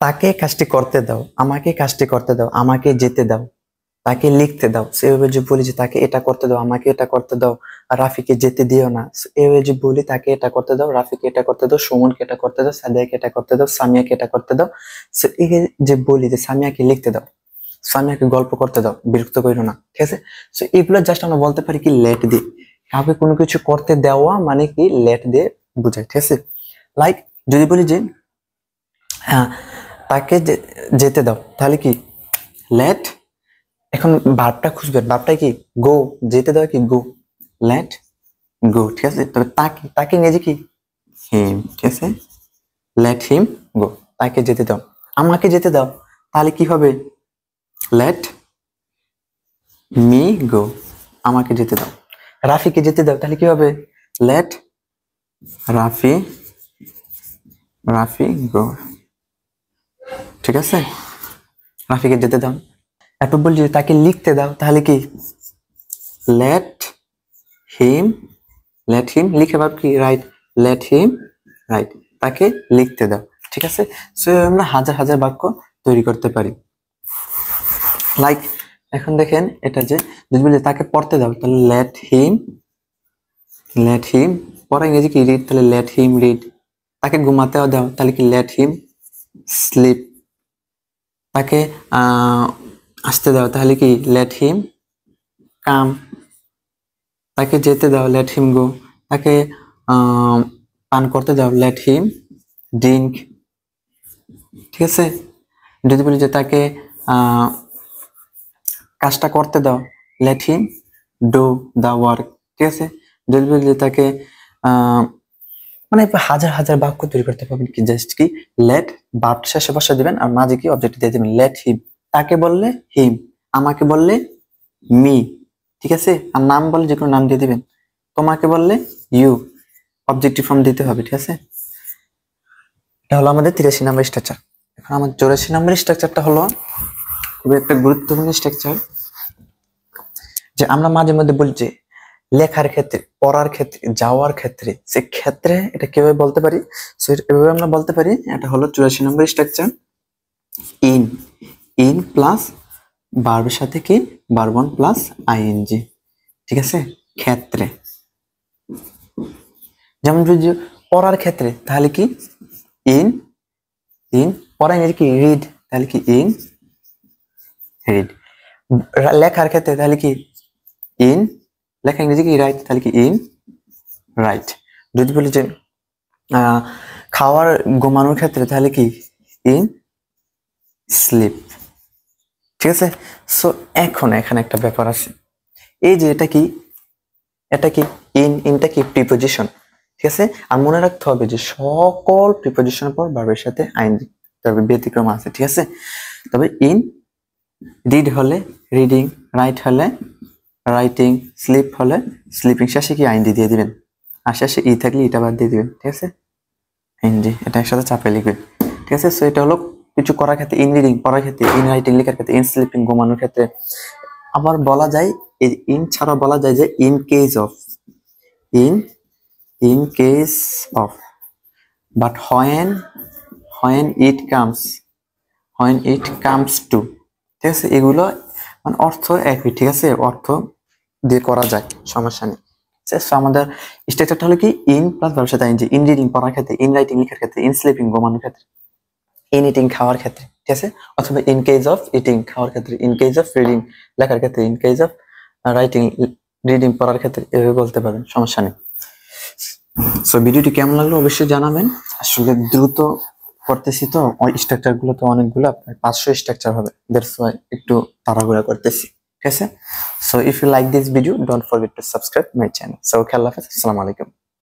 তাকে কাজটি করতে দাও, আমাকে কাজটি করতে দাও, আমাকে যেতে দাও, তাকে লিখতে দাও। সেভাবে যে বলি যে তাকে এটা করতে দাও, আমাকে এটা করতে দাও, আর রাফিকে যেতে দিও না, এভাবে যে বলি তাকে এটা করতে দাও, রাফিকে এটা করতে দাও, সুমনকে এটা করতে দাও, সাদিয়াকে এটা করতে দাও, সামিয়াকে এটা করতে দাও। এই যে বলি যে সামিয়াকে লিখতে দাও, সামিয়াকে গল্প করতে দাও, বিরক্ত করো না, ঠিক আছে। সো এগুলো জাস্ট আমরা বলতে পারি কি লেট দিয়ে। কাউকে কোনো কিছু করতে দেওয়া মানে কি লেট দিয়ে বোঝায়, ঠিক আছে। লাইক যদি বলি যে তাকে যেতে দাও, তাহলে কি লেট। এখন ভার্বটা খুঁজবেন, ভার্বটা কি গো, যেতে দাও কি গো, লেট গো, ঠিক আছে। তবে তাকে, তাকে ইংরেজি কি হিম, ঠিক আছে, লেট হিম গো, তাকে যেতে দাও। আমাকে যেতে দাও, তাহলে কি হবে লেট মি গো, আমাকে যেতে দাও। রাফিকে যেতে দাও, তাহলে কি হবে লেট রাফি রাফি গো, ঠিক আছে, রাফিকে যেতে দাও। এরপর বলছি তাকে লিখতে দাও, তাহলে কি লেট হিম, লেট হিম লিখে ভাব কি রাইট, লেট হিম রাইট, তাকে লিখতে দাও, ঠিক আছে। সো আমরা হাজার হাজার বাক্য তৈরি করতে পারি। লাইক এখন দেখেন এটা যে যদি বলি তাকে পড়তে দাও, তাহলে লেট হিম পড়া ইংরেজি কি রিড, তাহলে লেট হিম রিড। তাকে ঘুমাতে দাও, তাহলে কি লেট হিম স্লিপ। তাকে আসতে দাও, তাহলে কি লেট হিম কাম। তাকে যেতে দাও, লেট হিম গো। তাকে পান করতে দাও, লেট হিম ড্রিঙ্ক, ঠিক আছে। যদি বলি যে তাকে কাজটা করতে দাও, let him do the work, ঠিক আছে। যদি বলি যে তাকে মানে হাজার হাজার বাক্য তৈরি করতে পারবেন কি জাস্ট কি লেট ভার্ব শেষে বসে দিবেন আর মাঝে কি অবজেক্ট দিয়ে দিবেন, লেট হিম। তাকে বললে হিম, আমাকে বললে মি, ঠিক আছে। আর নাম বলে যে কোনো নাম দিয়ে দিবেন, তোমাকে বললে ইউ, অবজেক্টিভ ফর্ম দিতে হবে, ঠিক আছে। এটা হলো আমাদের 83 নম্বর স্ট্রাকচার। এখন আমার 84 নম্বর স্ট্রাকচারটা হলো খুবই একটা গুরুত্বপূর্ণ স্ট্রাকচার, যে আমরা মাঝে মধ্যে বলি যে লেখার ক্ষেত্রে, পড়ার ক্ষেত্রে, যাওয়ার ক্ষেত্রে, সে ক্ষেত্রে এটা কিভাবে বলতে পারি। সো এভাবে আমরা বলতে পারি, এটা হলো 84 নম্বর স্ট্রাকচার। ইন প্লাস ভার্বের সাথে কি ভার্ব ওয়ান প্লাস আইএনজি, ঠিক আছে, ক্ষেত্রে। যেমন যদি পড়ার ক্ষেত্রে, তাহলে কি ইন পড়া ইংরেজি কি রিড, তাহলে কি ইন রিড। লেখার ক্ষেত্রে তাহলে কি ইন, লেখা ইংরেজি কি রাইট, তাহলে কি ইন রাইট। যদি বলি যে খাওয়ার ঘুমানোর ক্ষেত্রে, তাহলে কি ইন স্লিপ, ঠিক আছে। সো এখন এখানে একটা ব্যাপার আছে, এই যে এটা কি ইনটা কি প্রিপোজিশন, ঠিক আছে। আর মনে রাখতে হবে যে সকল প্রিপোজিশনের পর ভার্বের সাথে আইএনজি, তবে ব্যতিক্রম আছে, ঠিক আছে। তবে ইন রিড হলে রিডিং, রাইট হলে রাইটিং, স্লিপ হলে স্লিপিং, শেষে কি আইএনজি দিয়ে দিবেন, আর শেষে ই থাকলে এটা বাদ দিয়ে দিবেন, ঠিক আছে, আইএনজি এটা একসাথে চাপে লিখবেন, ঠিক আছে। সো এটা হলো কিছু করার ক্ষেত্রে, ইন রিডিং পড়ার ক্ষেত্রে, ইন রাইটিং লেখার ক্ষেত্রে, ইন স্লিপিং ঘুমানোর ক্ষেত্রে। আবার বলা যায় ইন ছাড়া বলা যায় যে in case of, in case of, but when it comes to, ঠিক আছে। এগুলো মানে অর্থ একই, ঠিক আছে, অর্থ দিয়ে করা যায়, সমস্যা নেই। আমাদের স্ট্রাকচারটা হলো কি ইন প্লাস ভার্বের সাথে আইএনজি, ইন রিডিং পড়ার ক্ষেত্রে, ইন রাইটিং লেখার ক্ষেত্রে, ইন স্লিপিং ঘুমানোর ক্ষেত্রে, ইন ইটিং খাওয়ার ক্ষেত্রে, ঠিক আছে। অথবা ইন কেস অফ ইটিং খাওয়ার ক্ষেত্রে, ইন কেস অফ রিডিং লেখার ক্ষেত্রে, in case of writing reading পড়ার ক্ষেত্রে, এভাবে বলতে পারেন, সমস্যা নেই। সো ভিডিওটি কেমন লাগলো অবশ্যই জানাবেন। আসলে দ্রুত করতেছি তো, ওই স্ট্রাকচার গুলো তো অনেকগুলো, আপনার 500 স্ট্রাকচার হবে, দ্যাটস ওয়াই একটু তাড়াহুড়া করতেছি, ঠিক আছে। So if you like this video, don't forget to subscribe my channel. So আল্লাহ হাফেজ, আসসালামু আলাইকুম।